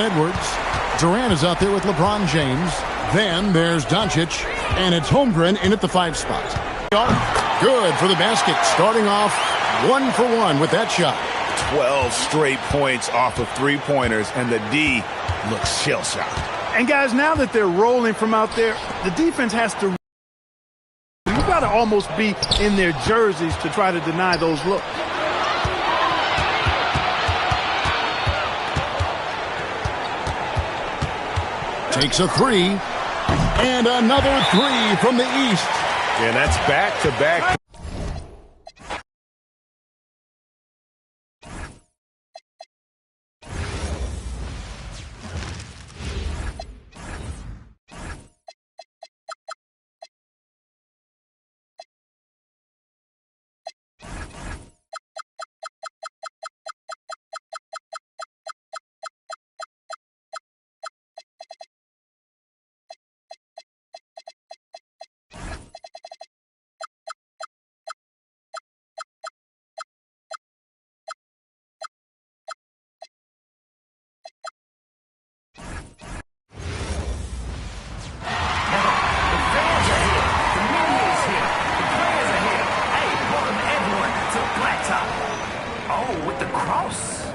Edwards. Durant is out there with LeBron James. Then there's Doncic, and it's Holmgren in at the 5 spot. Good for the basket, starting off 1 for 1 with that shot. 12 straight points off of three-pointers, and the D looks shell-shocked. And guys, now that they're rolling from out there, the defense has to. You got to almost be in their jerseys to try to deny those looks. Takes a 3, and another 3 from the East. And that's back-to-back. With the cross.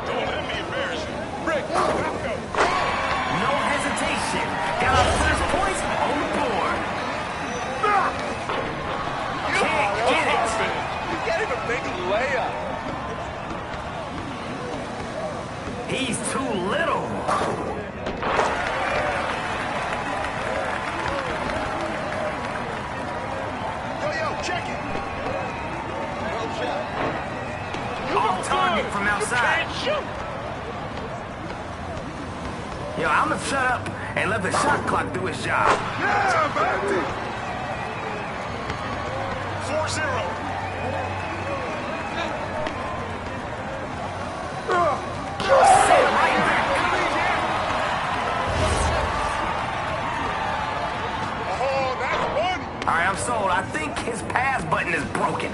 Don't let me embarrass you. Rick, let's go. No hesitation. Got our first points on the board. Can't get it. You can't even make a layup. He's too little. Yo, check it. Well, check. Off target from outside. Yo, I'm gonna shut up and let the shot clock do its job. Yeah, baby. 4-0. Sit right back. Oh, that's one. All right, I'm sold. I think his pass button is broken.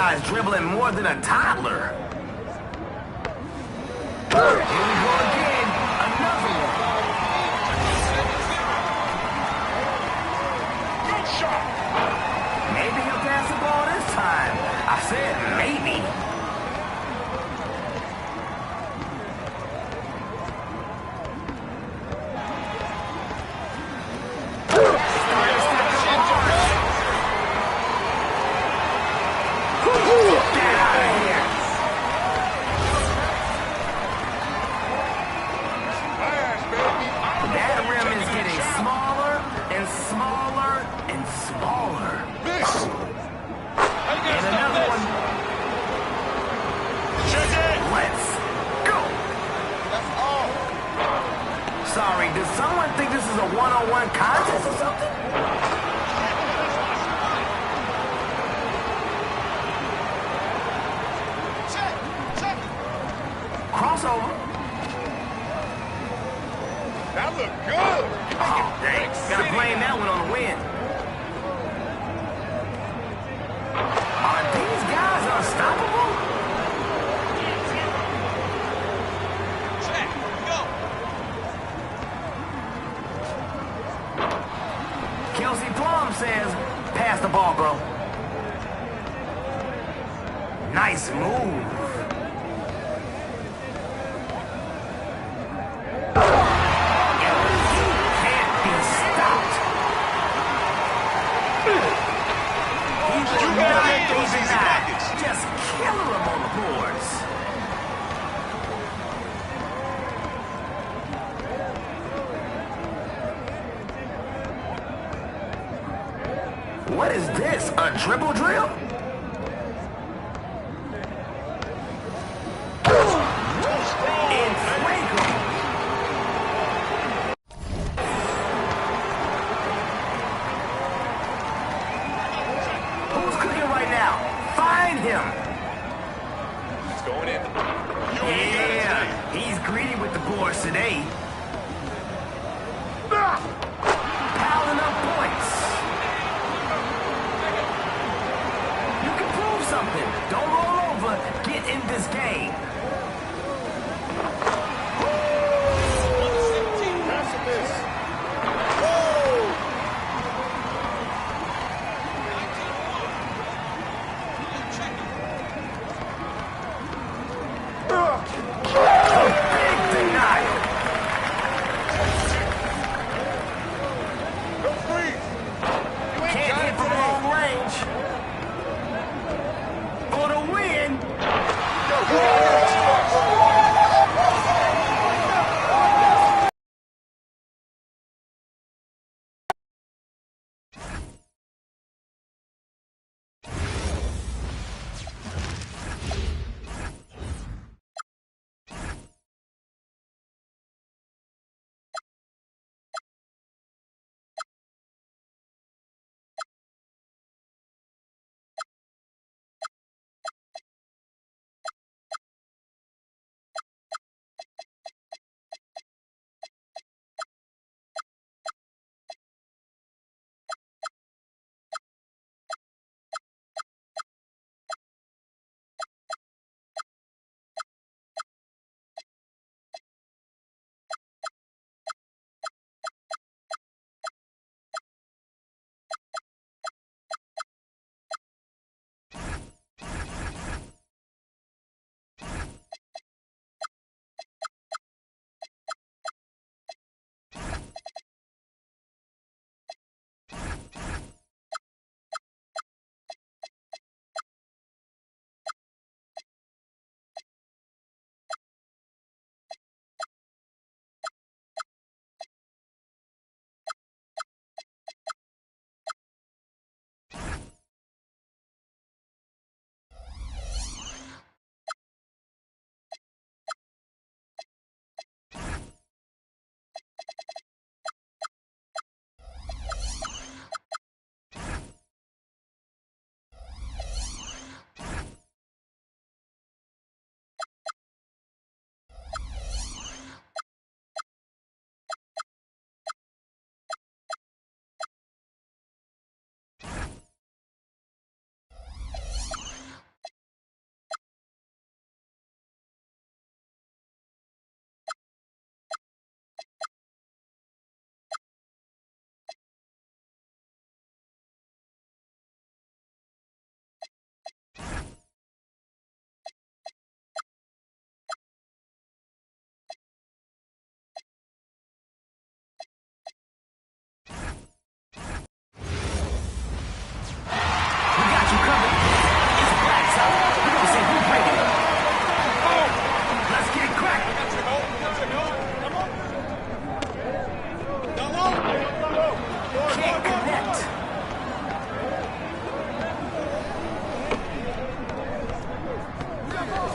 guy's dribbling more than a toddler. Here we go again. Another one. Good shot. Maybe he'll pass the ball this time. I said maybe. Sorry, does someone think this is a one-on-one contest or something? Crossover. That looked good. Oh, dang. Gotta blame that one on the win. Are these guys unstoppable? Kelsey Plum says, pass the ball, bro. Nice move. Can't be stopped. You gotta make those easy buckets. Just killing them on the boards. What is this? A dribble drill? In fuego. Who's cooking right now? Find him. It's going in. You ain't got it Yeah, today. he's greedy with the boards today. Piling up points. You can prove something. Don't roll over. Get in this game. Big denial. No freeze. You ain't Can't got hit it from today. long range. For the win. Yo,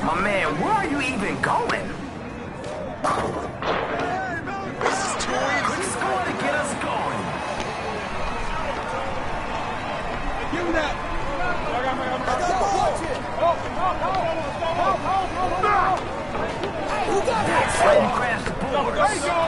My man, where are you even going? This is too easy. Quick score to get us going. Give me that. That's how you crash the boards. There you go.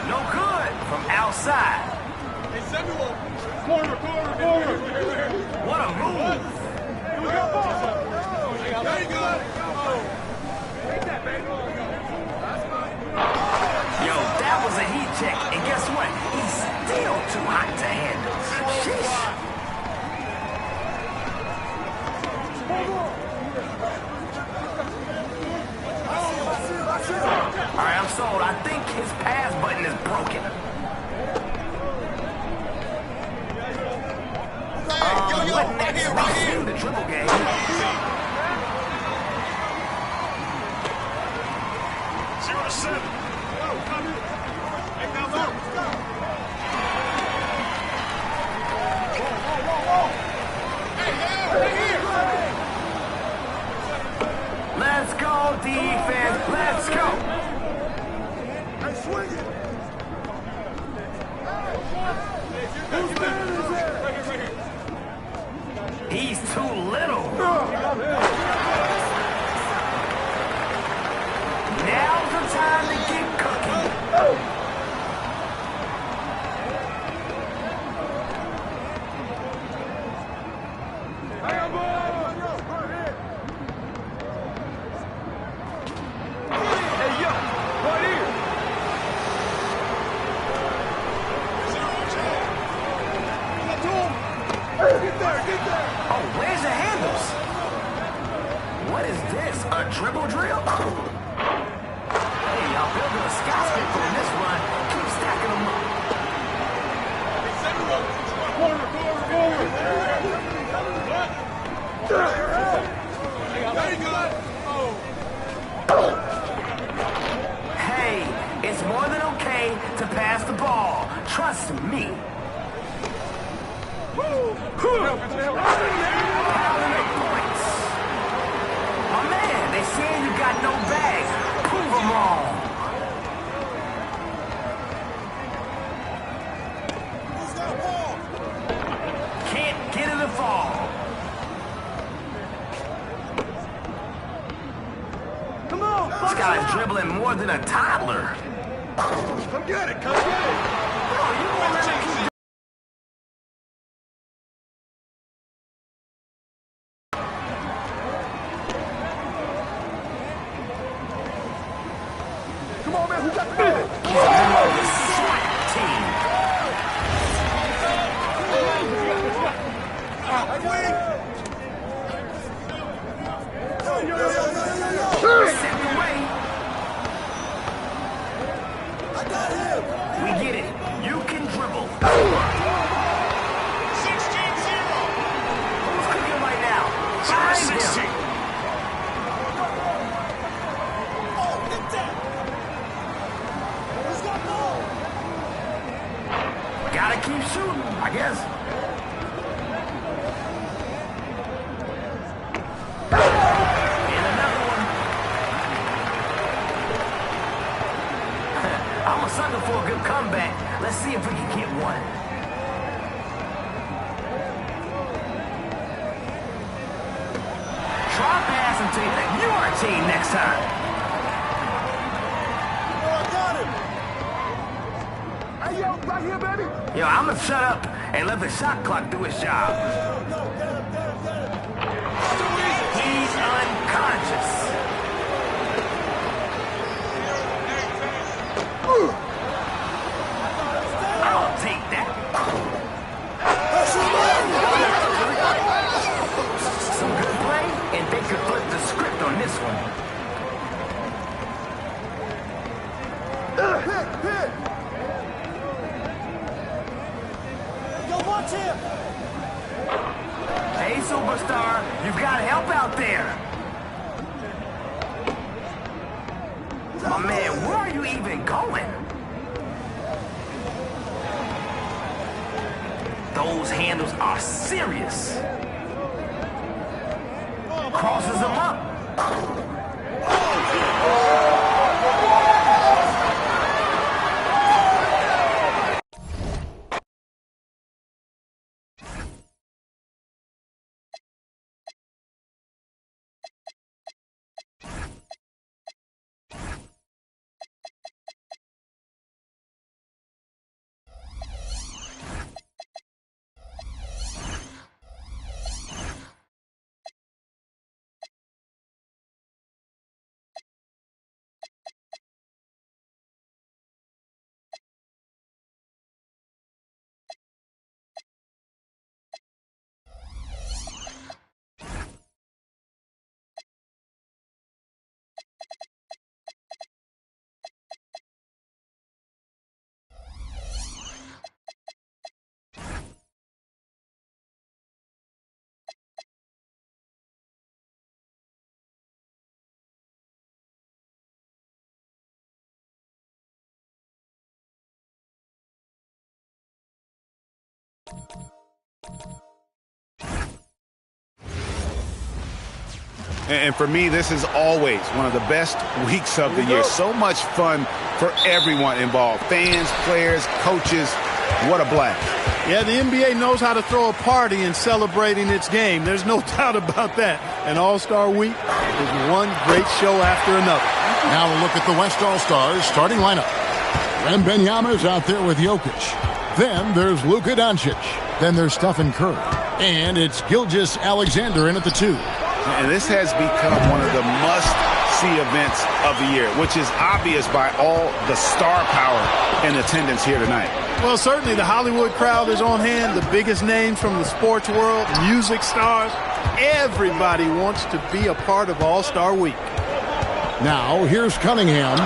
No good from outside. Hey, Samuel. Corner. What a move. There you go. Yo, that was a heat check. And guess what? He's still too hot to handle. Sheesh. All right, I'm sold. I think his pass button is broken. What next? Right here. The dribble game. 0-7. Hey, now look. Let's go, defense. Let's go. Hey, swing it. He's too little. Now's the time to get cooking. Oh, where's the handles? What is this? A dribble drill? Hey, y'all building a skyscraper on this run. Keep stacking them up. Hey, it's more than okay to pass the ball. Trust me. My man, they saying you got no bags. Prove them wrong. Can't get in the fall. Come on, This guy's dribbling more than a toddler. Come get it. Oh, you won't let him keep Come on, man. Who got the ball? We get it. You can dribble. 16-0. Who's cooking right now? Find him. 16. Gotta keep shooting, I guess. And another one. I'm a sucker for a good comeback. Let's see if we can get one. Try passing to your team next time. Hey, yo, right here, baby. Yo, I'm gonna shut up and let the shot clock do its job. He's unconscious. I'll take that. Some good play, and they could flip the script on this one. Hit. Yo, watch him. superstar. You've got help out there. My man, where are you even going? Those handles are serious. Crosses him up. And for me, this is always one of the best weeks of the year. So much fun for everyone involved. Fans, players, coaches. What a blast. Yeah, the NBA knows how to throw a party in celebrating its game. There's no doubt about that. And All-Star Week is one great show after another. Now a look at the West All-Stars starting lineup. Wembanyama's out there with Jokic. Then there's Luka Doncic. Then there's Stephen Curry. And it's Gilgeous-Alexander in at the 2. And this has become one of the must-see events of the year, which is obvious by all the star power in attendance here tonight. Well, certainly the Hollywood crowd is on hand, the biggest names from the sports world, music stars. Everybody wants to be a part of All-Star Week. Now, here's Cunningham.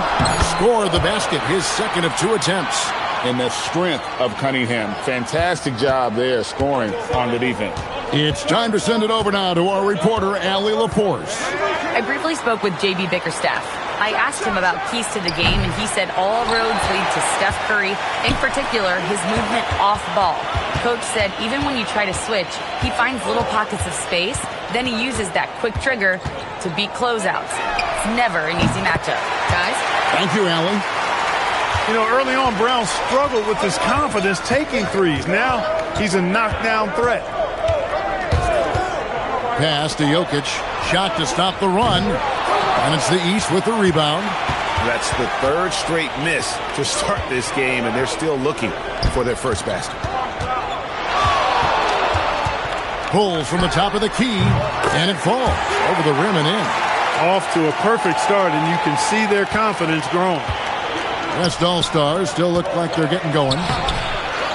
Score the basket, his second of 2 attempts. And the strength of Cunningham. Fantastic job there scoring on the defense. It's time to send it over now to our reporter, Allie LaForce. I briefly spoke with J.B. Bickerstaff. I asked him about keys to the game, and he said all roads lead to Steph Curry, in particular, his movement off ball. Coach said even when you try to switch, he finds little pockets of space, then he uses that quick trigger to beat closeouts. It's never an easy matchup. Guys? Thank you, Allie. You know, early on, Brown struggled with his confidence taking threes. Now he's a knockdown threat. Pass to Jokic. Shot to stop the run. And it's the East with the rebound. That's the 3rd straight miss to start this game, and they're still looking for their first basket. Pulls from the top of the key, and it falls over the rim and in. Off to a perfect start, and you can see their confidence growing. West All-Stars still look like they're getting going.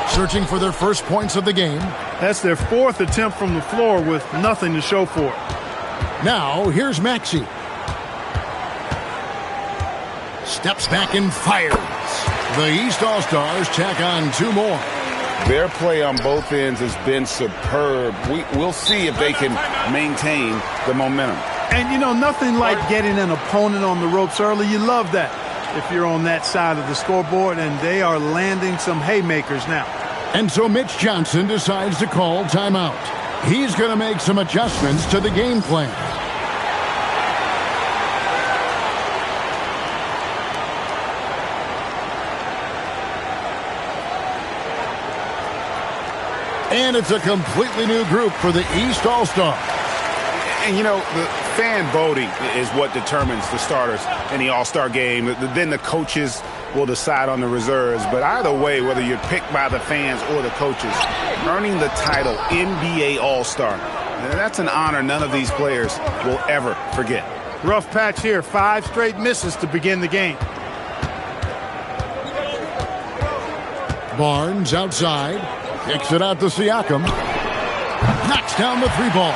Searching for their first points of the game. That's their 4th attempt from the floor with nothing to show for it. Now, here's Maxey. Steps back and fires. The East All-Stars tack on 2 more. Their play on both ends has been superb. We'll see if they can maintain the momentum. And, you know, nothing like getting an opponent on the ropes early. You love that if you're on that side of the scoreboard, and they are landing some haymakers now. And so Mitch Johnson decides to call timeout. He's going to make some adjustments to the game plan. And it's a completely new group for the East All-Stars. And, you know, the fan voting is what determines the starters in the All-Star game. Then the coaches will decide on the reserves. But either way, whether you're picked by the fans or the coaches, earning the title NBA All-Star, that's an honor none of these players will ever forget. Rough patch here. 5 straight misses to begin the game. Barnes outside. Kicks it out to Siakam. Knocks down the 3-ball.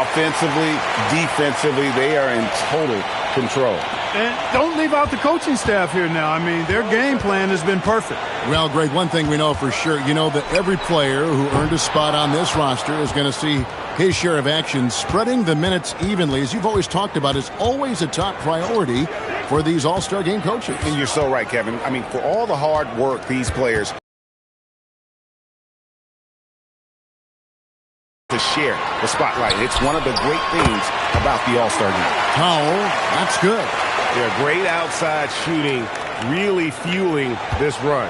Offensively, defensively, they are in total control. And don't leave out the coaching staff here now. I mean, their game plan has been perfect. Well, Greg, one thing we know for sure, you know that every player who earned a spot on this roster is going to see his share of action. Spreading the minutes evenly, as you've always talked about, is always a top priority for these All-Star Game coaches. And you're so right, Kevin. I mean, for all the hard work these players to share the spotlight. It's one of the great things about the All-Star Game. Powell, that's good. They're great outside shooting, really fueling this run.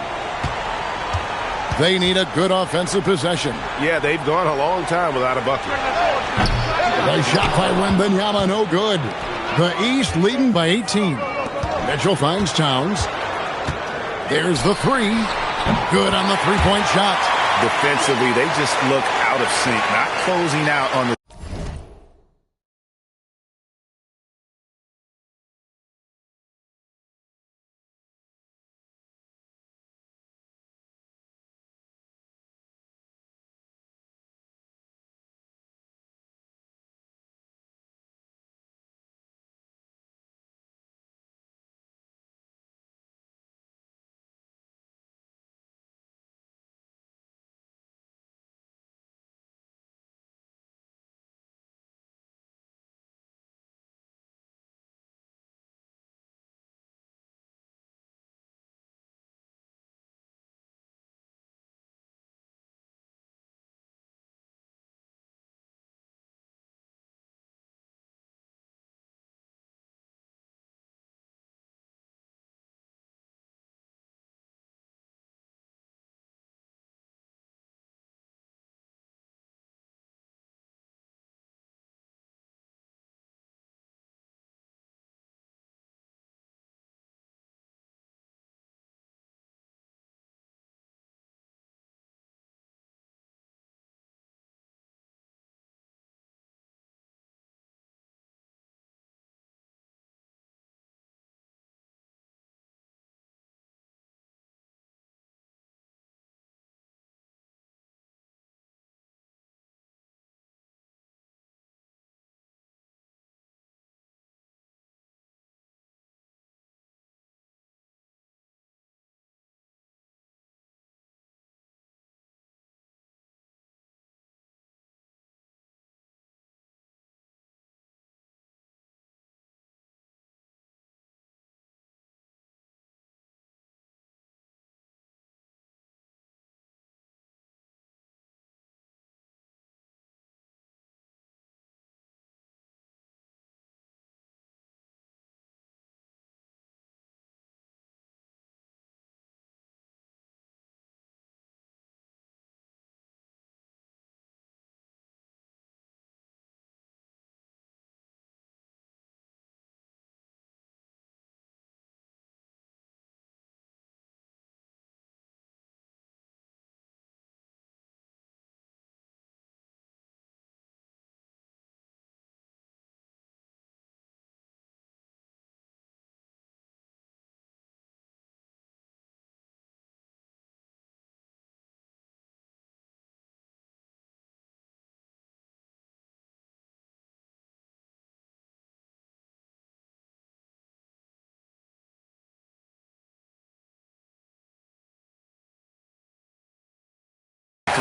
They need a good offensive possession. Yeah, they've gone a long time without a bucket. The shot by Wembanyama, no good. The East leading by 18. Mitchell finds Towns. There's the three. Good on the three-point shot. Defensively, they just look out of sync, not closing out on the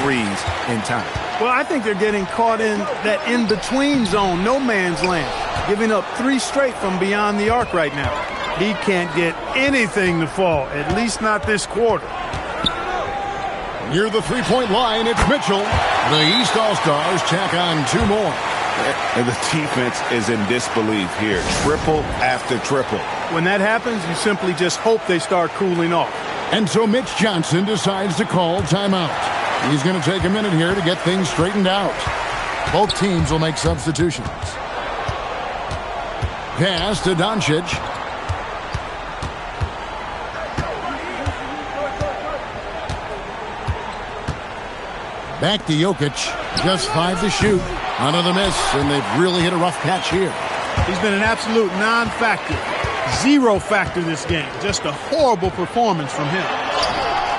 threes in time. Well, I think they're getting caught in that in-between zone, no man's land, giving up three straight from beyond the arc right now. He can't get anything to fall, at least not this quarter. Near the three-point line, it's Mitchell. The East All-Stars tack on two more. And the defense is in disbelief here. Triple after triple. When that happens, you simply just hope they start cooling off. And so Mitch Johnson decides to call timeout. He's going to take a minute here to get things straightened out. Both teams will make substitutions. Pass to Doncic. Back to Jokic. Just 5 to shoot. Another miss, and they've really hit a rough patch here. He's been an absolute non-factor. Zero factor this game. Just a horrible performance from him.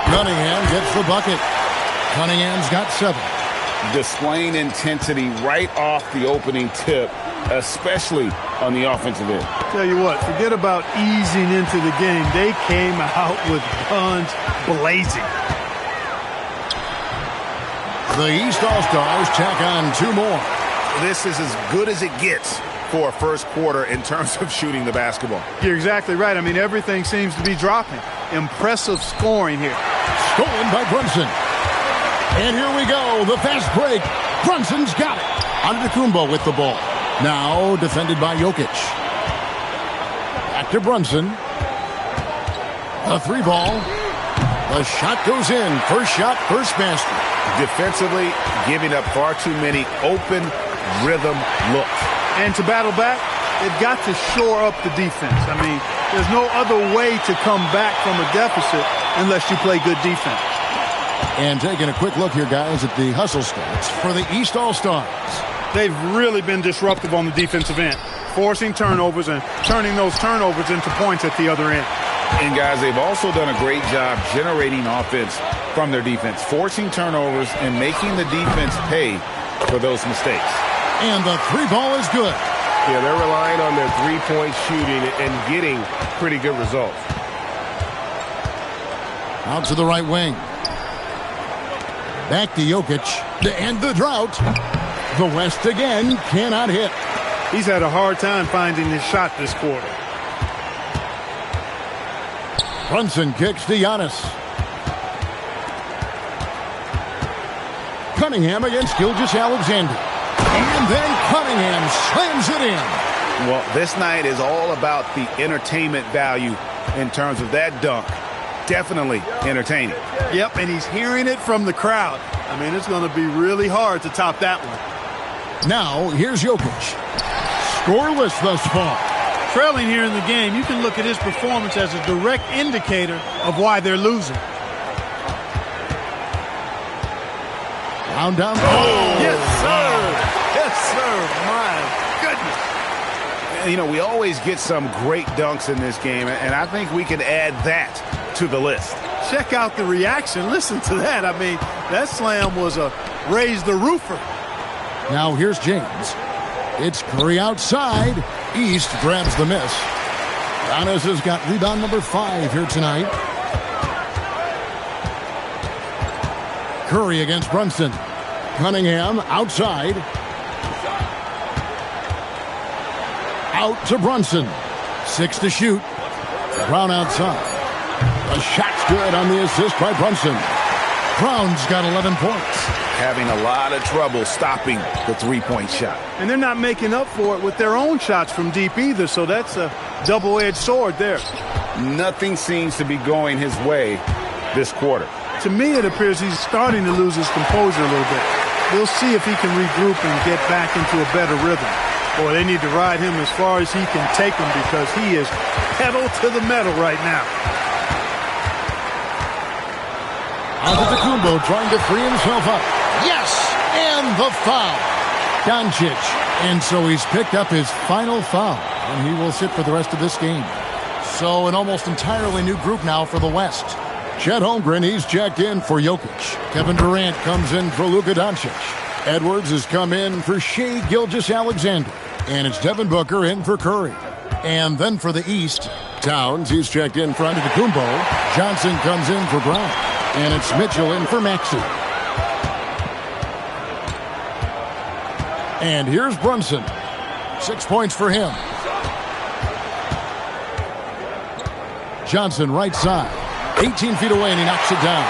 Cunningham gets the bucket. Cunningham's got 7. displaying intensity right off the opening tip, especially on the offensive end. Tell you what, forget about easing into the game. They came out with guns blazing. The East All-Stars tack on 2 more. This is as good as it gets for a first quarter in terms of shooting the basketball. You're exactly right. I mean, everything seems to be dropping. Impressive scoring here. Stolen by Brunson. And here we go. The fast break. Brunson's got it. Antetokounmpo with the ball. Now defended by Jokic. Back to Brunson. A 3-ball. The shot goes in. First shot, first basket. Defensively, giving up far too many open rhythm looks. And to battle back, they've got to shore up the defense. I mean, there's no other way to come back from a deficit unless you play good defense. And taking a quick look here, guys, at the hustle stats for the East All-Stars. They've really been disruptive on the defensive end, forcing turnovers and turning those turnovers into points at the other end. And, guys, they've also done a great job generating offense from their defense, forcing turnovers and making the defense pay for those mistakes. And the 3-ball is good. Yeah, they're relying on their three-point shooting and getting pretty good results. Out to the right wing. Back to Jokic to end the drought. The West again cannot hit. He's had a hard time finding his shot this quarter. Brunson kicks to Giannis. Cunningham against Gilgeous-Alexander. And then Cunningham slams it in. Well, this night is all about the entertainment value in terms of that dunk. Definitely entertaining. Yep, and he's hearing it from the crowd. I mean, it's going to be really hard to top that one. Now, here's Jokic. Scoreless thus far. Trailing here in the game, you can look at his performance as a direct indicator of why they're losing. Down. Yes, sir. Yes, sir. My goodness. You know, we always get some great dunks in this game, and I think we can add that to the list. Check out the reaction. Listen to that. I mean, that slam was a raise the roofer. Now here's James. It's Curry outside. East grabs the miss. Giannis has got rebound number 5 here tonight. Curry against Brunson. Cunningham outside. Out to Brunson. 6 to shoot. Brown outside. The shot's good on the assist by Brunson. Brown's got 11 points. Having a lot of trouble stopping the three-point shot. And they're not making up for it with their own shots from deep either, so that's a double-edged sword there. Nothing seems to be going his way this quarter. To me, it appears he's starting to lose his composure a little bit. We'll see if he can regroup and get back into a better rhythm. Boy, they need to ride him as far as he can take him because he is pedal to the metal right now. Antetokounmpo trying to free himself up. Yes! And the foul. Doncic. And so he's picked up his final foul. And he will sit for the rest of this game. So an almost entirely new group now for the West. Chet Holmgren, he's checked in for Jokic. Kevin Durant comes in for Luka Doncic. Edwards has come in for Shai Gilgeous-Alexander. And it's Devin Booker in for Curry. And then for the East, Towns, he's checked in for Antetokounmpo. Johnson comes in for Brown. And it's Mitchell in for Maxey. And here's Brunson. 6 points for him. Johnson right side. 18 feet away and he knocks it down.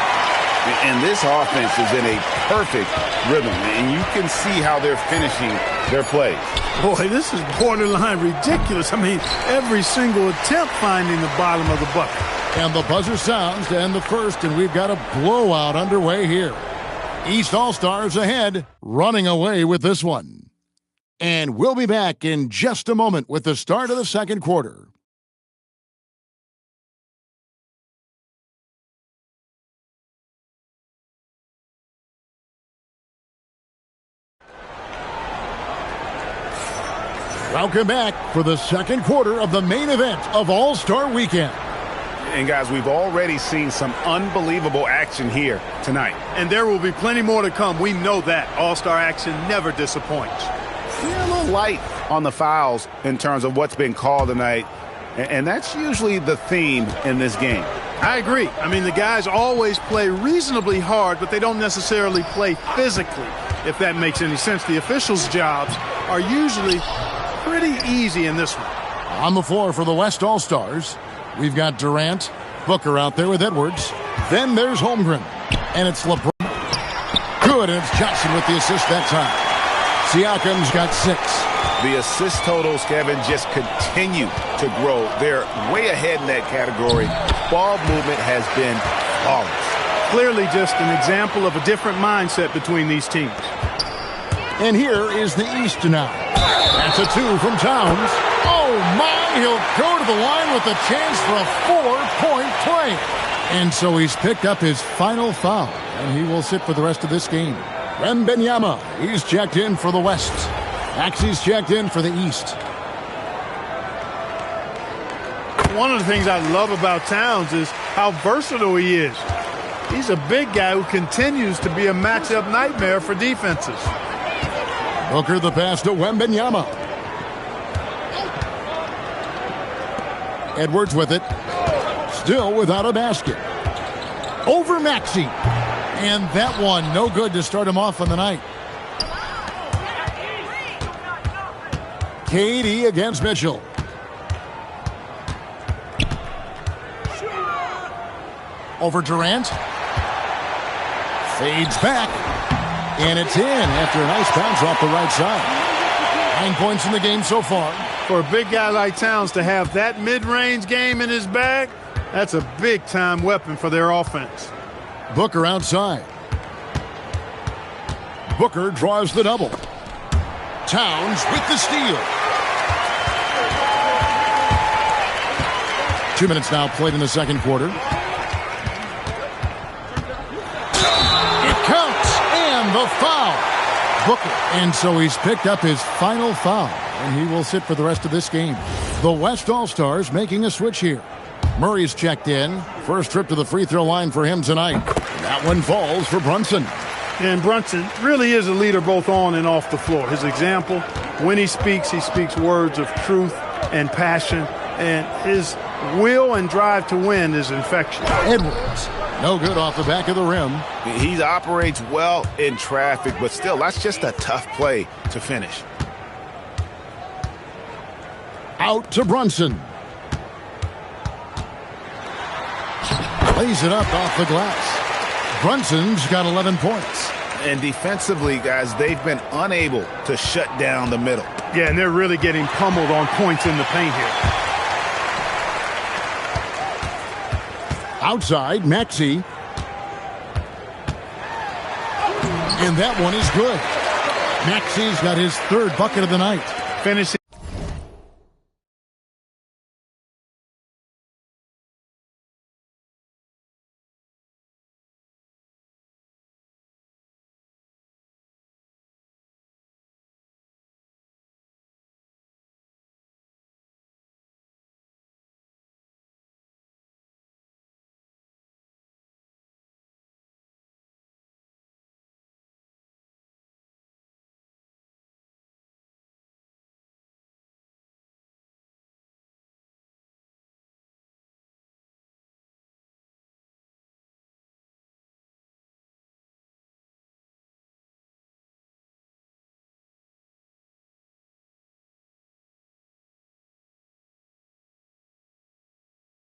And this offense is in a perfect rhythm. And you can see how they're finishing their plays. Boy, this is borderline ridiculous. I mean, every single attempt finding the bottom of the bucket. And the buzzer sounds to end the first, and we've got a blowout underway here. East All-Stars ahead, running away with this one. And we'll be back in just a moment with the start of the second quarter. Welcome back for the second quarter of the main event of All-Star Weekend. And, guys, we've already seen some unbelievable action here tonight. And there will be plenty more to come. We know that. All-star action never disappoints. Yeah, a little light on the fouls in terms of what's been called tonight. And that's usually the theme in this game. I agree. I mean, the guys always play reasonably hard, but they don't necessarily play physically, if that makes any sense. The officials' jobs are usually pretty easy in this one. On the floor for the West All-Stars, we've got Durant, Booker out there with Edwards. Then there's Holmgren, and it's LeBron. Good, and it's Johnson with the assist that time. Siakam's got 6. The assist totals, Kevin, just continue to grow. They're way ahead in that category. Ball movement has been flawless. Clearly just an example of a different mindset between these teams. And here is the East now. That's a 2 from Towns. Oh, my, he'll go to the line with a chance for a 4-point play. And so he's picked up his final foul, and he will sit for the rest of this game. Wembanyama, he's checked in for the West. Maxey's checked in for the East. One of the things I love about Towns is how versatile he is. He's a big guy who continues to be a matchup nightmare for defenses. Booker the pass to Wembanyama. Edwards with it. Still without a basket. Over Maxey. And that one no good to start him off on the night. KD against Mitchell. Over Durant. Fades back. And it's in after a nice bounce off the right side. 9 points in the game so far. For a big guy like Towns to have that mid-range game in his bag, that's a big-time weapon for their offense. Booker outside. Booker draws the double. Towns with the steal. 2 minutes now played in the second quarter. It counts, and the foul. Booker. And so he's picked up his final foul, and he will sit for the rest of this game. The West All-Stars making a switch here. Murray's checked in. First trip to the free throw line for him tonight. That one falls for Brunson. And Brunson really is a leader both on and off the floor. His example, when he speaks words of truth and passion. And his will and drive to win is infectious. Edwards, no good off the back of the rim. He operates well in traffic, but still, that's just a tough play to finish. Out to Brunson. Lays it up off the glass. Brunson's got 11 points. And defensively, guys, they've been unable to shut down the middle. Yeah, and they're really getting pummeled on points in the paint here. Outside, Maxey. And that one is good. Maxey's got his 3rd bucket of the night. Finishing.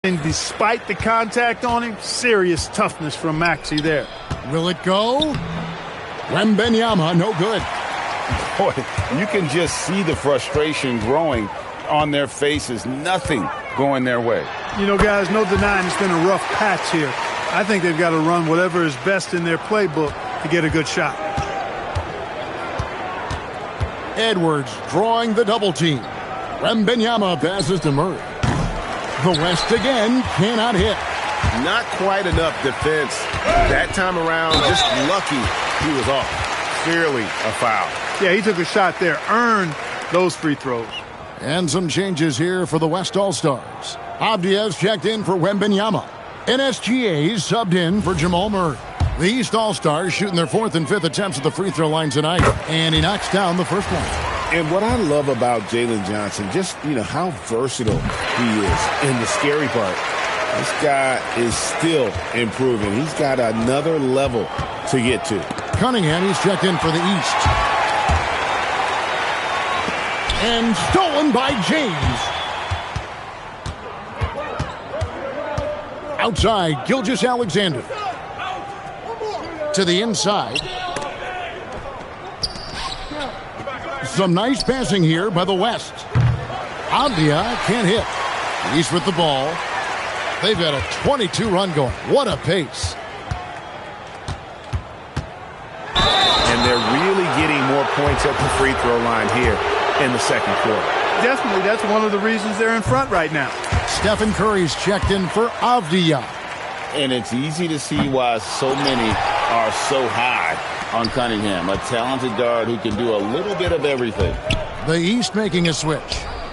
And despite the contact on him, serious toughness from Maxey there. Will it go? Wembanyama, no good. Boy, you can just see the frustration growing on their faces. Nothing going their way. You know, guys, no denying it's been a rough patch here. I think they've got to run whatever is best in their playbook to get a good shot. Edwards drawing the double team. Wembanyama passes to Murray. The West again cannot hit. Not quite enough defense that time around. Just lucky he was off. Clearly a foul. Yeah, he took a shot there. Earned those free throws. And some changes here for the West All-Stars. Avdia's checked in for Wembanyama. NSGA's subbed in for Jamal Murray. The East All-Stars shooting their 4th and 5th attempts at the free throw line tonight. And he knocks down the first one. And what I love about Jalen Johnson, just, how versatile he is. And the scary part, this guy is still improving. He's got another level to get to. Cunningham, he's checked in for the East. And stolen by James. Outside, Gilgeous-Alexander. To the inside. Some nice passing here by the West. Avdia can't hit. The East with the ball. They've got a 22-run going. What a pace. And they're really getting more points at the free throw line here in the second quarter. Definitely, that's one of the reasons they're in front right now. Stephen Curry's checked in for Avdia. And it's easy to see why so many are so high on Cunningham, a talented guard who can do a little bit of everything. The East making a switch.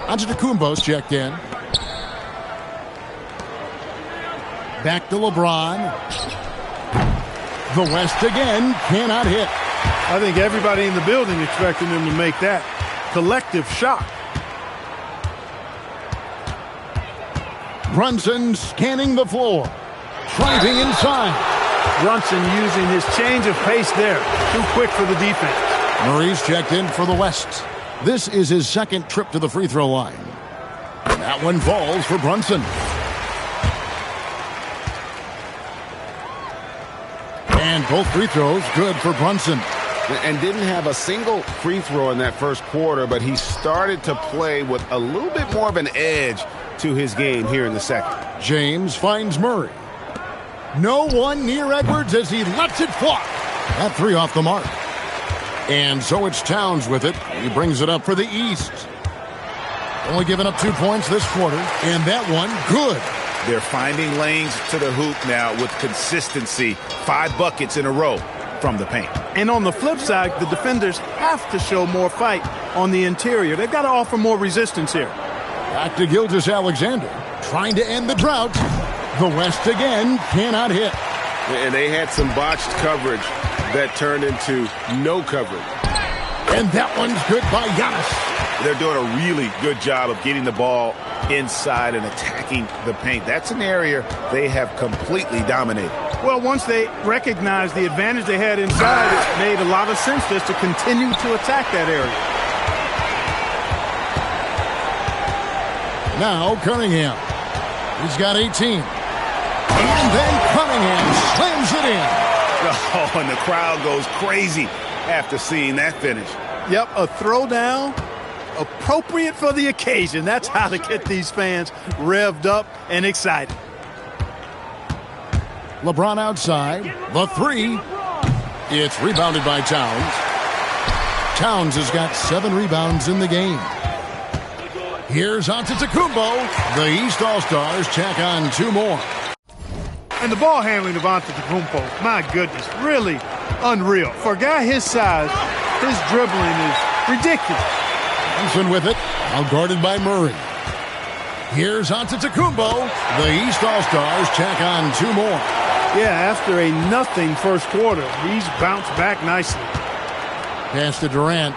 Antetokounmpo's checked in. Back to LeBron. The West again cannot hit. I think everybody in the building expecting them to make that collective shot. Brunson scanning the floor. Driving inside. Brunson using his change of pace there. Too quick for the defense. Murray's checked in for the West. This is his second trip to the free throw line. And that one falls for Brunson. And both free throws good for Brunson. And didn't have a single free throw in that first quarter, but he started to play with a little bit more of an edge to his game here in the second. James finds Murray. No one near Edwards as he lets it fly. That three off the mark. And so it's Towns with it. He brings it up for the East. Only giving up 2 points this quarter. And that one, good. They're finding lanes to the hoop now with consistency. 5 buckets in a row from the paint. And on the flip side, the defenders have to show more fight on the interior. They've got to offer more resistance here. Back to Gilgeous-Alexander. Trying to end the drought. The West again cannot hit. And they had some botched coverage that turned into no coverage. And that one's good by Giannis. They're doing a really good job of getting the ball inside and attacking the paint. That's an area they have completely dominated. Well, once they recognized the advantage they had inside, it made a lot of sense just to continue to attack that area. Now Cunningham. He's got 18. And then Cunningham slams it in. Oh, and the crowd goes crazy after seeing that finish. Yep, a throwdown appropriate for the occasion. That's how to get these fans revved up and excited. LeBron outside. The three. It's rebounded by Towns. Towns has got 7 rebounds in the game. Here's Antetokounmpo. The East All-Stars tack on 2 more. And the ball handling of Antetokounmpo, my goodness, really unreal. For a guy his size, his dribbling is ridiculous. Brunson with it, now guarded by Murray. Here's Antetokounmpo. The East All-Stars tack on 2 more. Yeah, after a nothing first quarter, he's bounced back nicely. Pass to Durant.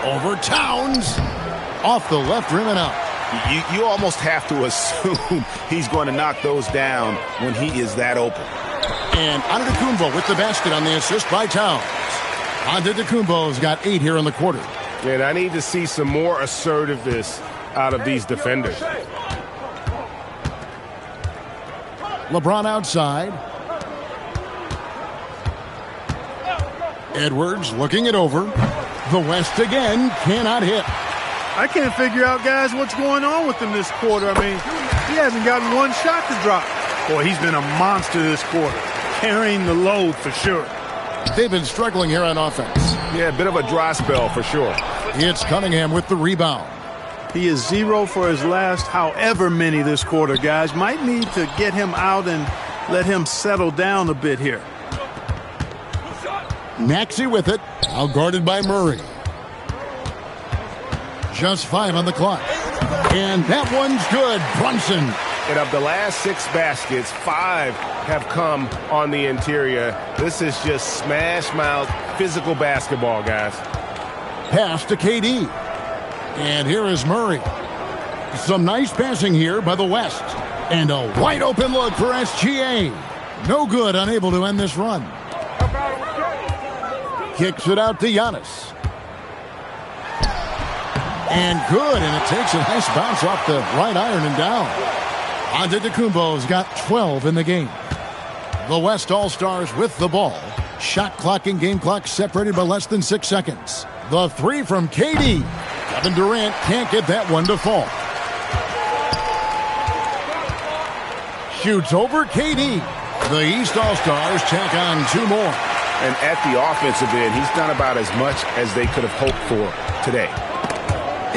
Over Towns. Off the left rim and out. You almost have to assume he's going to knock those down when he is that open. And Antetokounmpo with the basket on the assist by Towns. Antetokounmpo's got 8 here in the quarter. And I need to see some more assertiveness out of these defenders. LeBron outside. Edwards looking it over. The West again cannot hit. I can't figure out, guys, what's going on with him this quarter. I mean, he hasn't gotten one shot to drop. Boy, he's been a monster this quarter, carrying the load for sure. They've been struggling here on offense. Yeah, a bit of a dry spell for sure. It's Cunningham with the rebound. He is 0 for his last however many this quarter, guys. Might need to get him out and let him settle down a bit here. Maxey with it, out guarded by Murray. Just 5 on the clock. And that one's good. Brunson. And of the last 6 baskets, 5 have come on the interior. This is just smash mouth physical basketball, guys. Pass to KD. And here is Murray. Some nice passing here by the West. And a wide open look for SGA. No good, unable to end this run. Kicks it out to Giannis. And good, and it takes a nice bounce off the right iron and down. Antetokounmpo's got 12 in the game. The West All-Stars with the ball. Shot clock and game clock separated by less than 6 seconds. The 3 from KD. Kevin Durant can't get that one to fall. Shoots over KD. The East All-Stars tack on 2 more. And at the offensive end, he's done about as much as they could have hoped for today.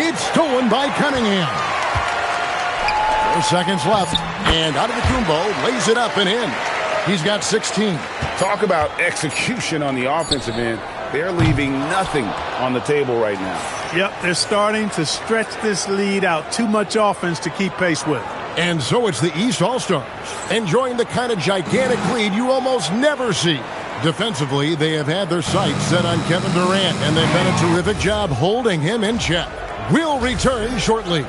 It's stolen by Cunningham. 4 seconds left, and Antetokounmpo lays it up and in. He's got 16. Talk about execution on the offensive end. They're leaving nothing on the table right now. Yep, they're starting to stretch this lead out. Too much offense to keep pace with. And so it's the East All-Stars enjoying the kind of gigantic lead you almost never see. Defensively, they have had their sights set on Kevin Durant, and they've done a terrific job holding him in check. We'll return shortly.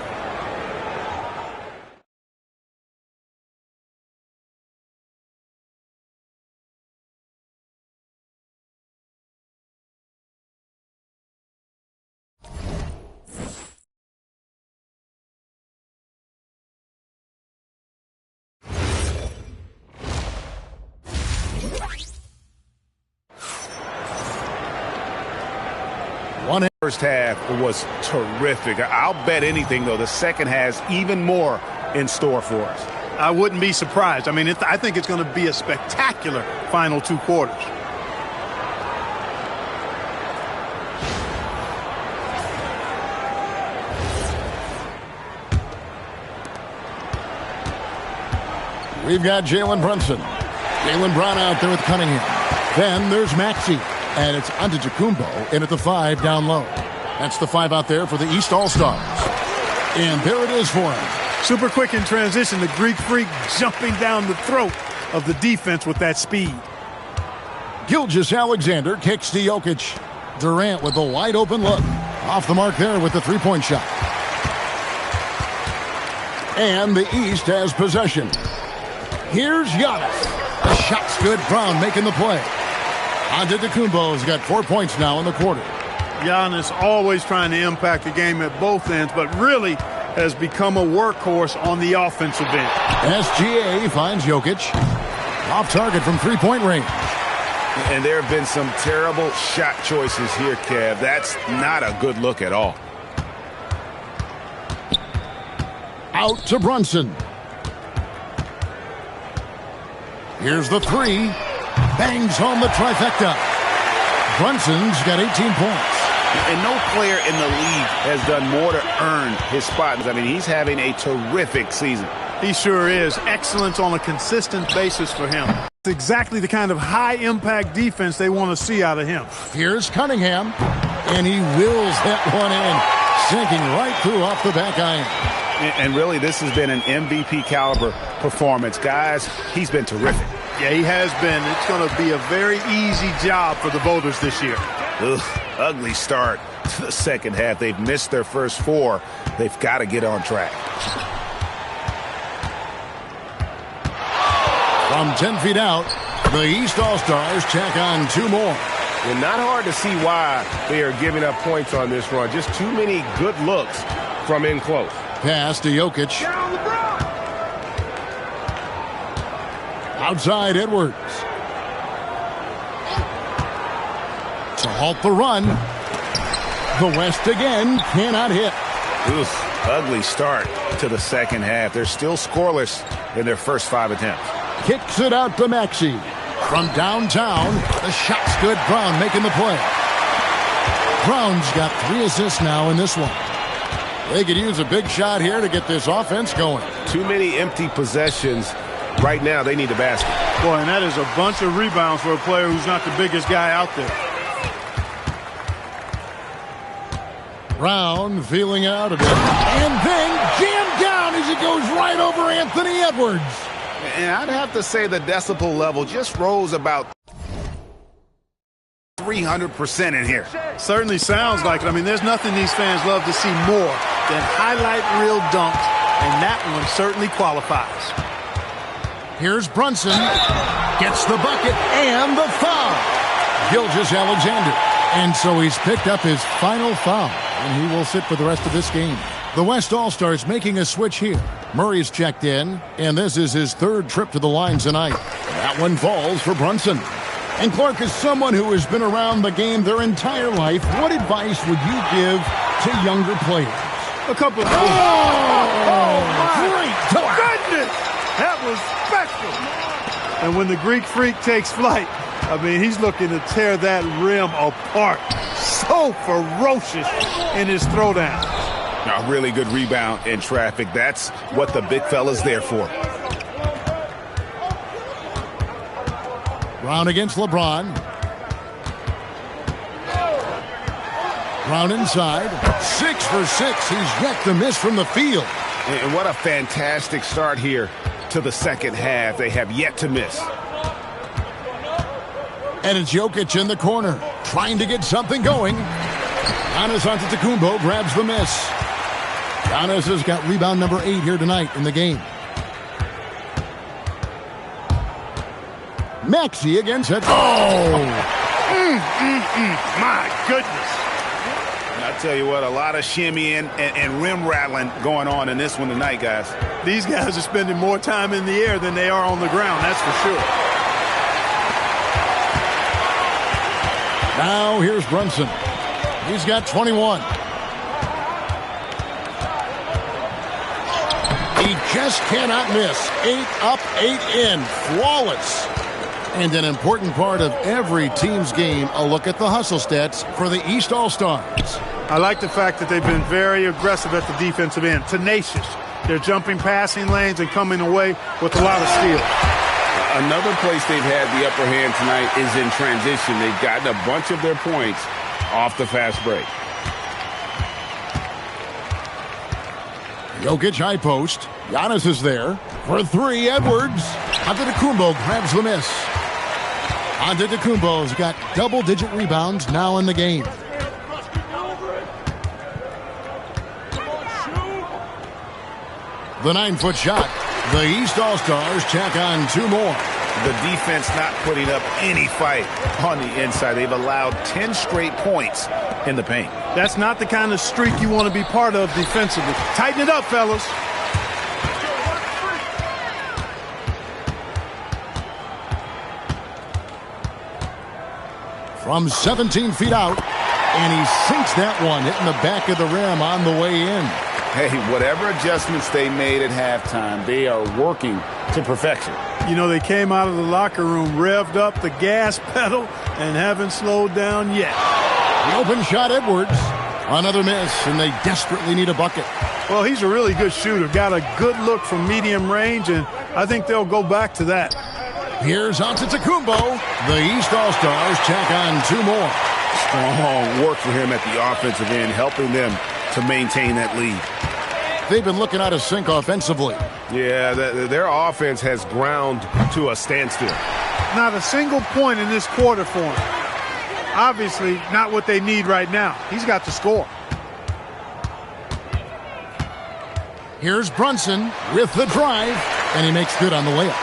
First half was terrific. I'll bet anything, though, the second has even more in store for us. I wouldn't be surprised. I mean, I think it's going to be a spectacular final 2 quarters. We've got Jalen Brunson. Jalen Brown out there with Cunningham. Then there's Maxey. And it's Antetokounmpo in at the 5 down low. That's the 5 out there for the East All-Stars. And there it is for him. Super quick in transition. The Greek Freak jumping down the throat of the defense with that speed. Gilgeous-Alexander kicks to Jokic. Durant with a wide open look. Off the mark there with the 3-point shot. And the East has possession. Here's Giannis. The shot's good. Brown making the play. Antetokounmpo's got 4 points now in the quarter. Giannis always trying to impact the game at both ends, but really has become a workhorse on the offensive end. SGA finds Jokic. Off target from 3-point range. And there have been some terrible shot choices here, Kev. That's not a good look at all. Out to Brunson. Here's the 3. Bangs home the trifecta. Brunson's got 18 points. And no player in the league has done more to earn his spot. I mean, he's having a terrific season. He sure is. Excellence on a consistent basis for him. It's exactly the kind of high-impact defense they want to see out of him. Here's Cunningham, and he wills that one in, sinking right through off the back iron. And really, this has been an MVP caliber performance. Guys, he's been terrific. Yeah, he has been. It's going to be a very easy job for the voters this year. Ugh, ugly start to the second half. They've missed their first 4. They've got to get on track. From 10 feet out, the East All-Stars tack on 2 more. And not hard to see why they are giving up points on this run. Just too many good looks from in close. Pass to Jokic. Outside Edwards. To halt the run. The West again cannot hit. Oof, ugly start to the second half. They're still scoreless in their first 5 attempts. Kicks it out to Maxey. From downtown, the shot's good. Brown making the play. Brown's got 3 assists now in this one. They could use a big shot here to get this offense going. Too many empty possessions. Right now, they need a basket. Boy, and that is a bunch of rebounds for a player who's not the biggest guy out there. Brown feeling out a bit. And then jammed down as he goes right over Anthony Edwards. And I'd have to say the decibel level just rose about 300% in here. Certainly sounds like it. I mean, there's nothing these fans love to see more than highlight reel dunks, and that one certainly qualifies. Here's Brunson. Gets the bucket and the foul. Gilgeous-Alexander. And so he's picked up his final foul, and he will sit for the rest of this game. The West All-Stars making a switch here. Murray's checked in, and this is his third trip to the line tonight. That one falls for Brunson. And Clark, is someone who has been around the game their entire life, what advice would you give to younger players? A couple of things. Great! Goodness! That was special. And when the Greek Freak takes flight, I mean, he's looking to tear that rim apart. So ferocious in his throwdown. A really good rebound in traffic. That's what the big fella's there for. Brown against LeBron. Brown inside. 6 for 6. He's yet to miss from the field. And what a fantastic start here to the second half. They have yet to miss. And it's Jokic in the corner, trying to get something going. Giannis Antetokounmpo grabs the miss. Giannis has got rebound number 8 here tonight in the game. Maxey against it. My goodness. I tell you what, a lot of shimmying and rim rattling going on in this one tonight, guys. These guys are spending more time in the air than they are on the ground, that's for sure. Now here's Brunson. He's got 21. He just cannot miss. 8 up, 8 in. Flawless. And an important part of every team's game, a look at the hustle stats for the East All-Stars. I like the fact that they've been very aggressive at the defensive end. Tenacious. They're jumping passing lanes and coming away with a lot of steals. Another place they've had the upper hand tonight is in transition. They've gotten a bunch of their points off the fast break. Jokic high post. Giannis is there for 3. Edwards. Antetokounmpo grabs the miss. Antetokounmpo's got double-digit rebounds now in the game. The 9-foot shot. The East All-Stars check on 2 more. The defense not putting up any fight on the inside. They've allowed 10 straight points in the paint. That's not the kind of streak you want to be part of defensively. Tighten it up, fellas. From 17 feet out, and he sinks that one, hitting the back of the rim on the way in. Hey, whatever adjustments they made at halftime, they are working to perfection. You know, they came out of the locker room, revved up the gas pedal, and haven't slowed down yet. The open shot, Edwards. Another miss, and they desperately need a bucket. Well, he's a really good shooter. Got a good look from medium range, and I think they'll go back to that. Here's Antetokounmpo. The East All-Stars check on 2 more. Strong work for him at the offensive end, helping them to maintain that lead. They've been looking out of sync offensively. Yeah, their offense has ground to a standstill. Not a single point in this quarter for him. Obviously, not what they need right now. He's got to score. Here's Brunson with the drive, and he makes good on the layup.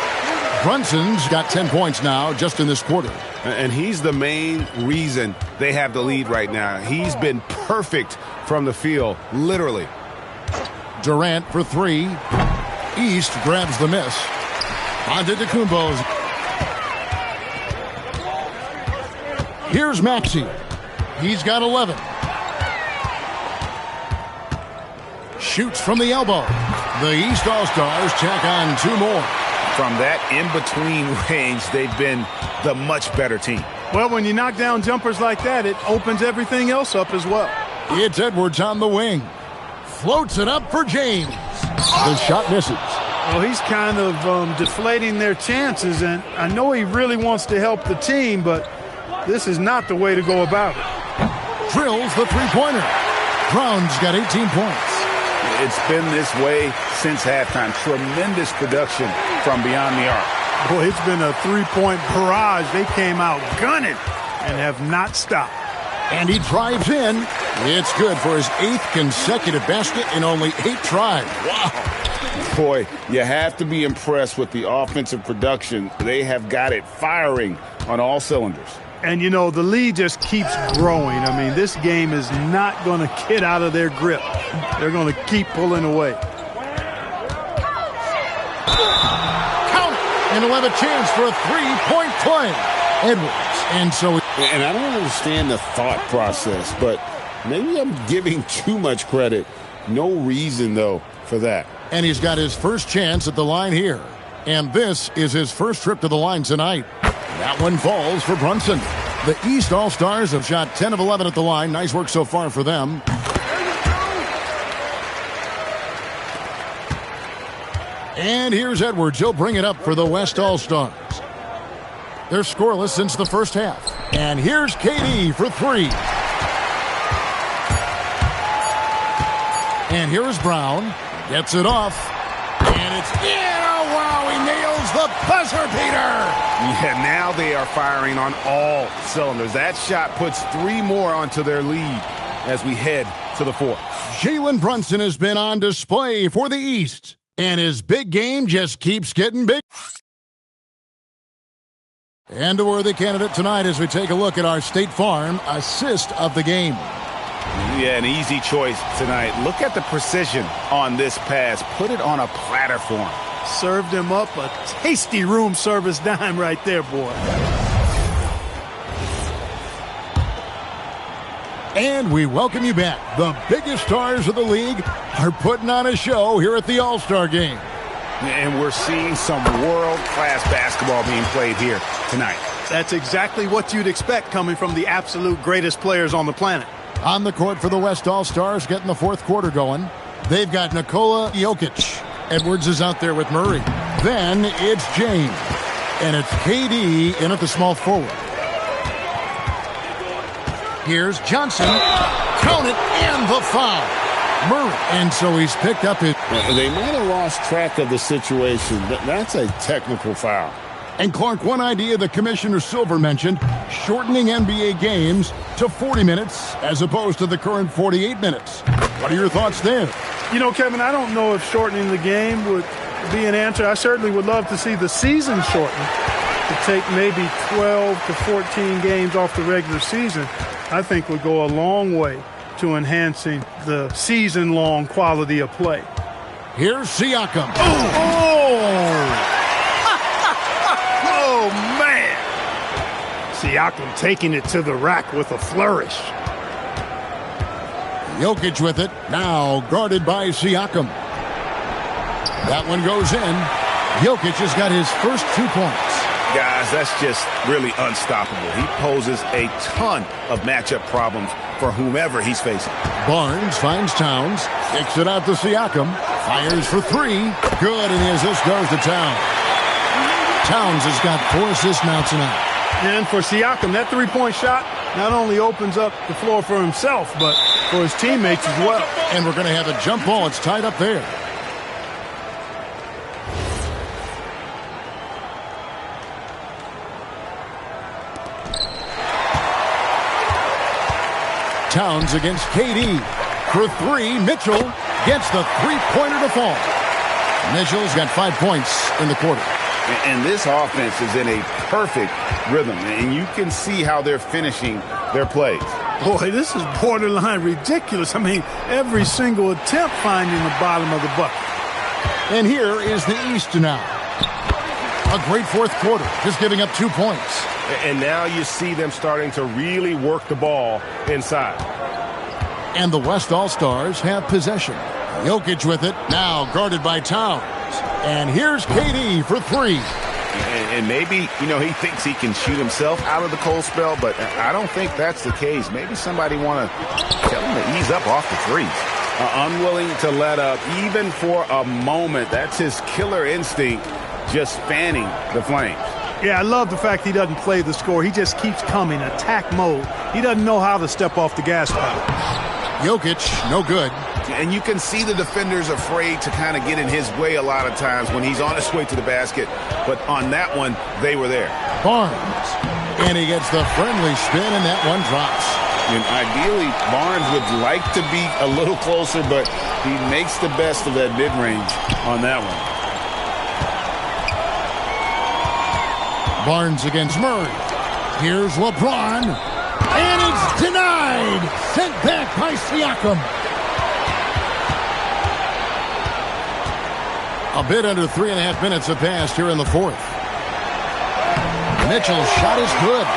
Brunson's got 10 points now just in this quarter. And he's the main reason they have the lead right now. He's been perfect from the field, literally. Durant for 3. East grabs the miss. Antetokounmpo's. Here's Maxey. He's got 11. Shoots from the elbow. The East All-Stars check on 2 more. From that in-between range, they've been the much better team. Well, when you knock down jumpers like that, it opens everything else up as well. It's Edwards on the wing. Floats it up for James. The shot misses. Well, he's kind of deflating their chances, and I know he really wants to help the team, but this is not the way to go about it. Drills the 3-pointer. Brown's got 18 points. It's been this way since halftime. Tremendous production from beyond the arc. Boy, it's been a three-point barrage. They came out gunning and have not stopped. And he drives in. It's good for his 8th consecutive basket in only 8 tries. Wow. Boy, you have to be impressed with the offensive production. They have got it firing on all cylinders. And, you know, the lead just keeps growing. I mean, this game is not going to get out of their grip. They're going to keep pulling away. Count it. And he'll have a chance for a 3-point play. Edwards. And I don't understand the thought process, but maybe I'm giving too much credit. No reason, though, for that. And he's got his first chance at the line here. And this is his first trip to the line tonight. That one falls for Brunson. The East All-Stars have shot 10 of 11 at the line. Nice work so far for them. And here's Edwards. He'll bring it up for the West All-Stars. They're scoreless since the first half. And here's KD for 3. And here's Brown. Gets it off. And it's in. Oh, wow. He nails the buzzer beater. Yeah, now they are firing on all cylinders. That shot puts 3 more onto their lead as we head to the 4th. Jalen Brunson has been on display for the East. And his big game just keeps getting big. And a worthy candidate tonight as we take a look at our State Farm assist of the game. Yeah, an easy choice tonight. Look at the precision on this pass. Put it on a platter for him. Served him up a tasty room service dime right there, boy. And we welcome you back. The biggest stars of the league are putting on a show here at the All-Star Game. And we're seeing some world-class basketball being played here tonight. That's exactly what you'd expect coming from the absolute greatest players on the planet. On the court for the West All-Stars, getting the 4th quarter going. They've got Nikola Jokic. Edwards is out there with Murray. Then it's James. And it's KD in at the small forward. Here's Johnson. Count it, and the foul. Murray. And so he's picked up his... They might have lost track of the situation. That's a technical foul. And Clark, one idea that Commissioner Silver mentioned, shortening NBA games to 40 minutes as opposed to the current 48 minutes. What are your thoughts there? You know, Kevin, I don't know if shortening the game would be an answer. I certainly would love to see the season shortened to take maybe 12 to 14 games off the regular season. I think would go a long way to enhancing the season-long quality of play. Here's Siakam. Oh, man. Siakam taking it to the rack with a flourish. Jokic with it. Now guarded by Siakam. That one goes in. Jokic has got his first 2 points. Guys, that's just really unstoppable. He poses a ton of matchup problems for whomever he's facing. Barnes finds Towns. Kicks it out to Siakam. Fires for 3. Good, and the assist goes to Towns. Towns has got 4 assists now tonight. And for Siakam, that 3-point shot not only opens up the floor for himself, but for his teammates as well. And we're going to have a jump ball. It's tied up there. Towns against KD. For 3, Mitchell gets the 3-pointer to fall. Mitchell's got 5 points in the quarter. And this offense is in a perfect rhythm, and you can see how they're finishing their plays. Boy, this is borderline ridiculous. I mean, every single attempt finding the bottom of the bucket. And here is the East now. A great 4th quarter, just giving up 2 points. And now you see them starting to really work the ball inside. And the West All-Stars have possession. Jokic with it, now guarded by Towns. And here's KD for 3. And maybe, you know, he thinks he can shoot himself out of the cold spell, but I don't think that's the case. Maybe somebody want to tell him to ease up off the threes. Unwilling to let up, even for a moment. That's his killer instinct, just fanning the flames. Yeah, I love the fact he doesn't play the score. He just keeps coming, attack mode. He doesn't know how to step off the gas pedal. Jokic, no good. And you can see the defenders afraid to kind of get in his way a lot of times when he's on his way to the basket. But on that one, they were there. Barnes. And he gets the friendly spin, and that one drops. And ideally, Barnes would like to be a little closer, but he makes the best of that mid-range on that one. Barnes against Murray. Here's LeBron. And it's denied. Sent back by Siakam. A bit under 3.5 minutes have passed here in the fourth. Mitchell's shot is good.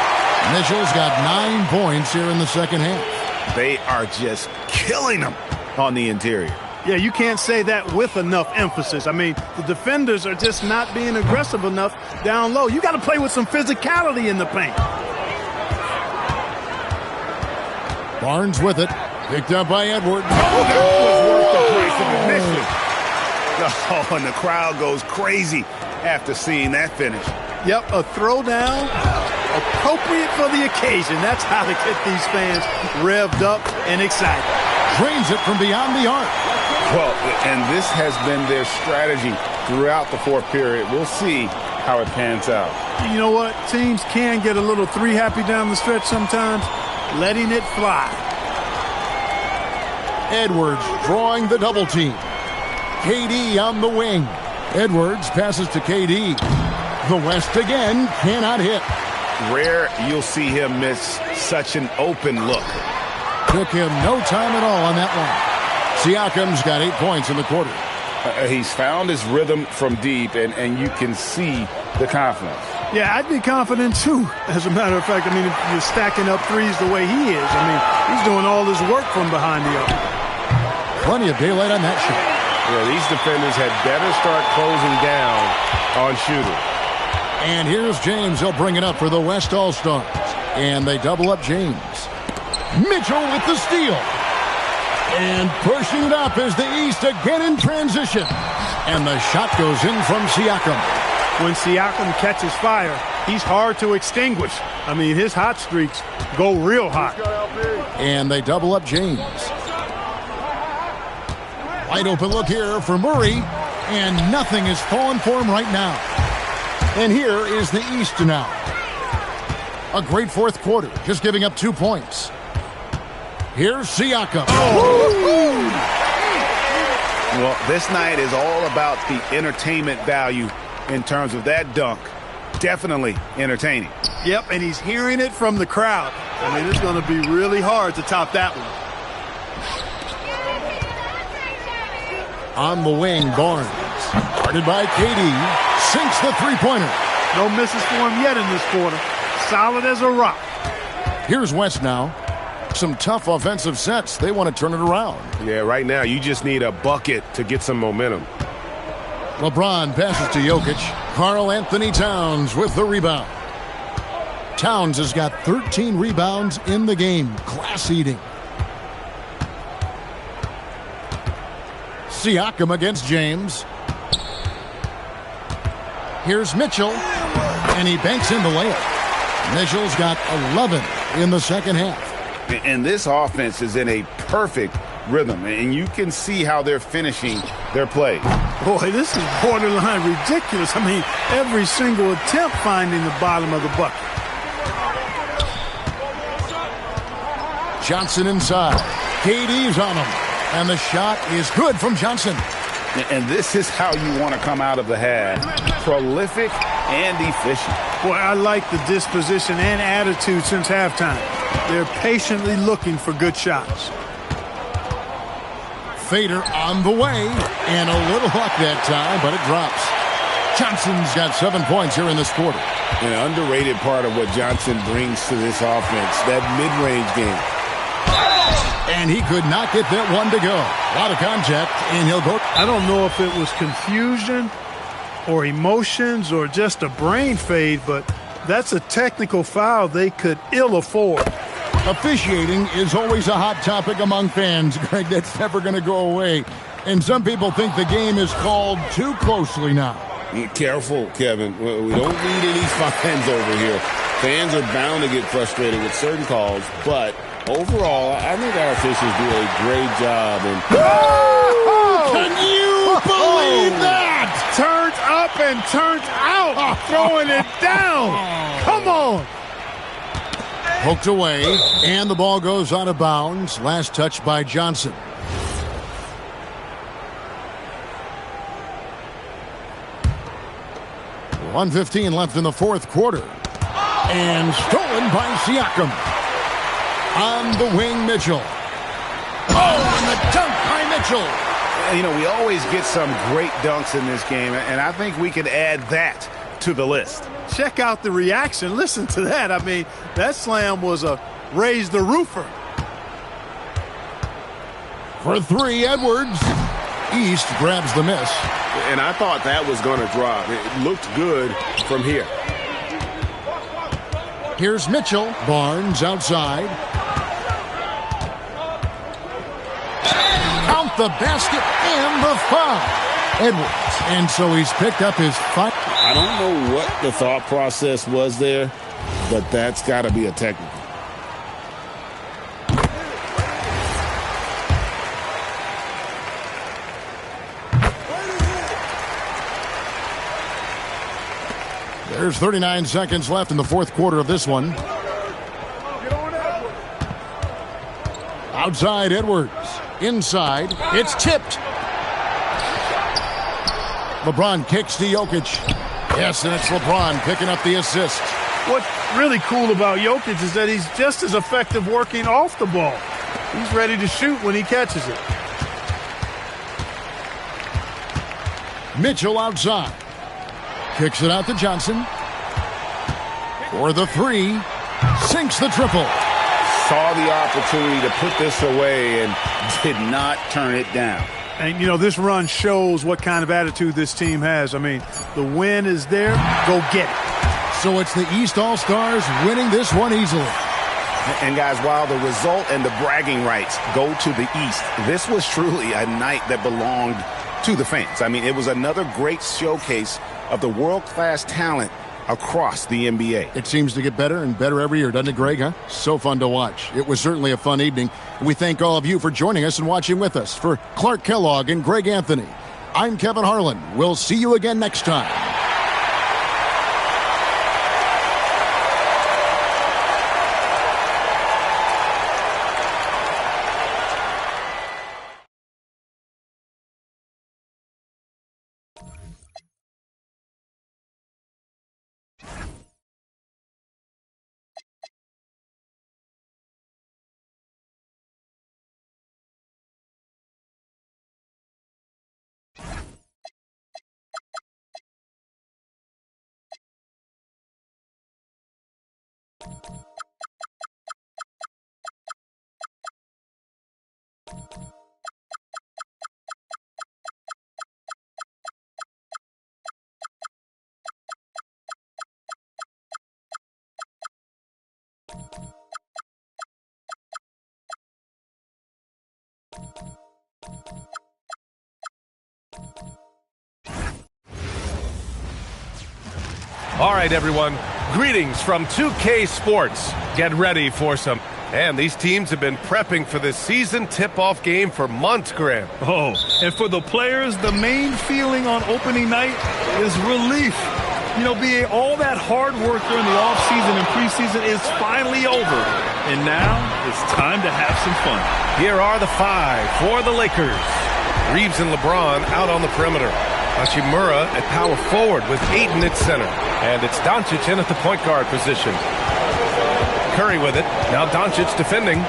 Mitchell's got 9 points here in the second half. They are just killing them on the interior. Yeah, you can't say that with enough emphasis. I mean, the defenders are just not being aggressive enough down low. You got to play with some physicality in the paint. Barnes with it. Picked up by Edwards. Oh, that was worth the price of admission. Oh, and the crowd goes crazy after seeing that finish. Yep, a throwdown appropriate for the occasion. That's how to get these fans revved up and excited. Drains it from beyond the arc. Well, and this has been their strategy throughout the fourth period. We'll see how it pans out. You know what? Teams can get a little three happy down the stretch sometimes. Letting it fly. Edwards drawing the double team. KD on the wing. Edwards passes to KD. The West again cannot hit. Rare you'll see him miss such an open look. Took him no time at all on that one. Siakam's got 8 points in the quarter. He's found his rhythm from deep, and you can see the confidence. Yeah, I'd be confident too. As a matter of fact, I mean, if you're stacking up threes the way he is, I mean, he's doing all his work from behind the arc. Plenty of daylight on that shot. Yeah, these defenders had better start closing down on shooting. And here's James. He'll bring it up for the West All-Stars. And they double up James. Mitchell with the steal. And pushing it up is the East again in transition. And the shot goes in from Siakam. When Siakam catches fire, he's hard to extinguish. I mean, his hot streaks go real hot. And they double up James. Wide open look here for Murray. And nothing is falling for him right now. And here is the East now. A great fourth quarter, just giving up 2 points. Here's Siakam. Well, this night is all about the entertainment value in terms of that dunk. Definitely entertaining. Yep, and he's hearing it from the crowd. I mean, it's going to be really hard to top that one. On the wing, Barnes. Guarded by KD. Sinks the three-pointer. No misses for him yet in this quarter. Solid as a rock. Here's West now. Some tough offensive sets. They want to turn it around. Yeah, right now you just need a bucket to get some momentum. LeBron passes to Jokic. Karl Anthony Towns with the rebound. Towns has got 13 rebounds in the game. Class eating. Siakam against James. Here's Mitchell. And he banks in the layup. Mitchell's got 11 in the second half. And this offense is in a perfect rhythm, and you can see how they're finishing their play. Boy, this is borderline ridiculous. I mean, every single attempt finding the bottom of the bucket. Johnson inside. KD's on him. And the shot is good from Johnson. And this is how you want to come out of the half. Prolific and efficient. Boy, I like the disposition and attitude since halftime. They're patiently looking for good shots. Fader on the way. And a little luck that time, but it drops. Johnson's got 7 points here in this quarter. An underrated part of what Johnson brings to this offense, that mid-range game. And he could not get that one to go. A lot of contact, and he'll go. I don't know if it was confusion or emotions or just a brain fade, but that's a technical foul they could ill afford. Officiating is always a hot topic among fans, Greg. That's never going to go away. And some people think the game is called too closely now. Careful, Kevin. We don't need any fines over here. Fans are bound to get frustrated with certain calls, but Overall, I think our officials do a great job. Can you believe that? Turns up and turns out, throwing it down. Come on. Poked away, and the ball goes out of bounds. Last touch by Johnson. .115 left in the fourth quarter. And stolen by Siakam. On the wing, Mitchell. Oh, and the dunk by Mitchell. You know, we always get some great dunks in this game, and I think we could add that to the list. Check out the reaction. Listen to that. I mean, that slam was a raise the roofer. For three, Edwards. East grabs the miss. And I thought that was going to drop. It looked good from here. Here's Mitchell. Barnes outside. Count the basket and the foul. Edwards. And so he's picked up his fight. I don't know what the thought process was there, but that's got to be a technical. There's 39 seconds left in the fourth quarter of this one. Outside, Edwards. Inside, it's tipped. LeBron kicks to Jokic. Yes, and it's LeBron picking up the assist. What's really cool about Jokic is that he's just as effective working off the ball. He's ready to shoot when he catches it. Mitchell outside. Kicks it out to Johnson. For the three. Sinks the triple. Saw the opportunity to put this away and did not turn it down. And, you know, this run shows what kind of attitude this team has. I mean, the win is there. Go get it. So it's the East All-Stars winning this one easily. And, guys, while the result and the bragging rights go to the East, this was truly a night that belonged to the fans. I mean, it was another great showcase of the world-class talent across the NBA. It seems to get better and better every year, doesn't it, Greg? Huh? So fun to watch. It was certainly a fun evening. We thank all of you for joining us and watching with us. For Clark Kellogg and Greg Anthony, I'm Kevin Harlan. We'll see you again next time. All right, everyone. Greetings from 2K Sports. Get ready for some. And these teams have been prepping for this season tip-off game for months, Graham. Oh, and for the players, the main feeling on opening night is relief. You know, being all that hard work during the offseason and preseason is finally over. And now it's time to have some fun. Here are the five for the Lakers. Reeves and LeBron out on the perimeter. Hachimura at power forward with Ayton at center. And it's Doncic in at the point guard position. Curry with it. Now Doncic defending.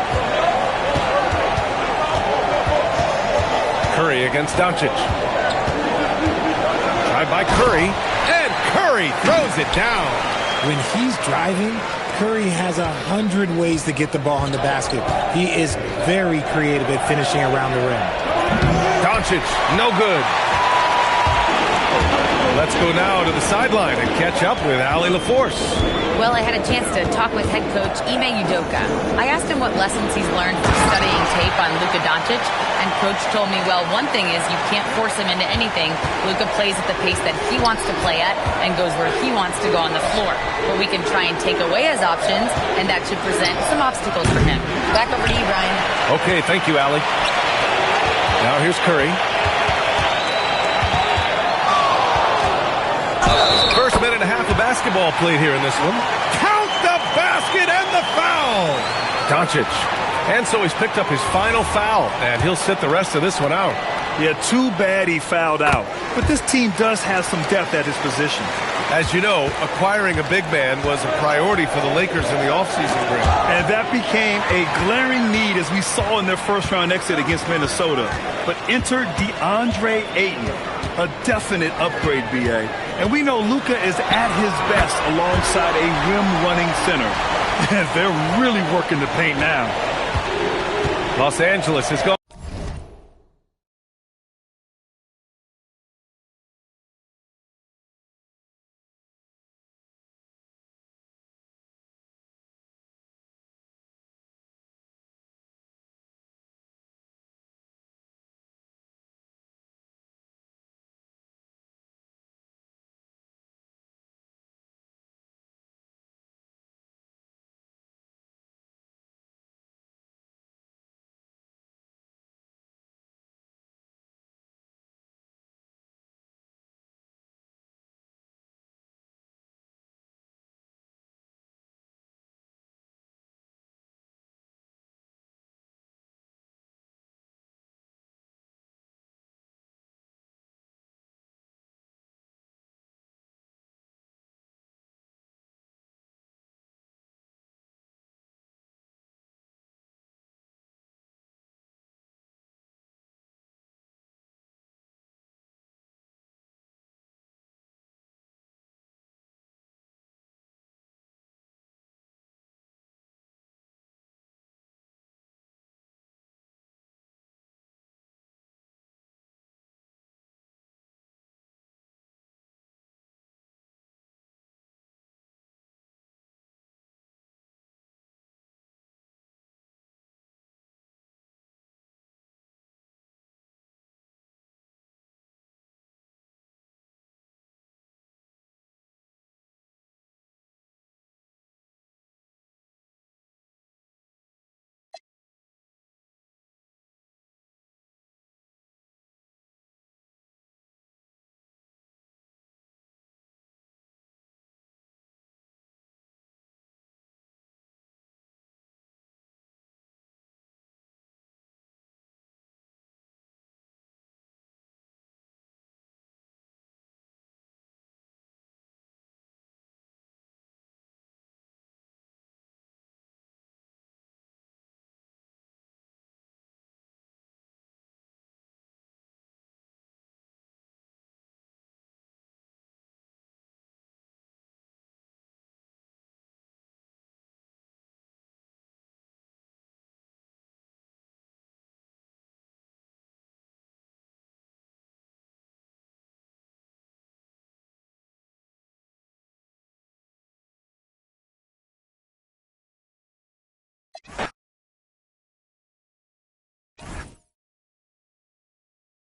Curry against Doncic. Tried by Curry. And Curry throws it down. When he's driving, Curry has 100 ways to get the ball in the basket. He is very creative at finishing around the rim. Doncic, no good. Let's go now to the sideline and catch up with Allie LaForce. Well, I had a chance to talk with head coach Ime Udoka. I asked him what lessons he's learned from studying tape on Luka Doncic, and Coach told me, well, one thing is you can't force him into anything. Luka plays at the pace that he wants to play at and goes where he wants to go on the floor. But we can try and take away his options, and that should present some obstacles for him. Back over to you, Brian. Okay, thank you, Allie. Now here's Curry. First minute and a half of basketball played here in this one. Count the basket and the foul. Doncic. And so he's picked up his final foul, and he'll sit the rest of this one out. Yeah, too bad he fouled out. But this team does have some depth at his position. As you know, acquiring a big man was a priority for the Lakers in the offseason, Greg. And that became a glaring need as we saw in their first-round exit against Minnesota. But enter DeAndre Ayton, a definite upgrade, B.A. And we know Luka is at his best alongside a rim-running center. And they're really working the paint now. Los Angeles has gone.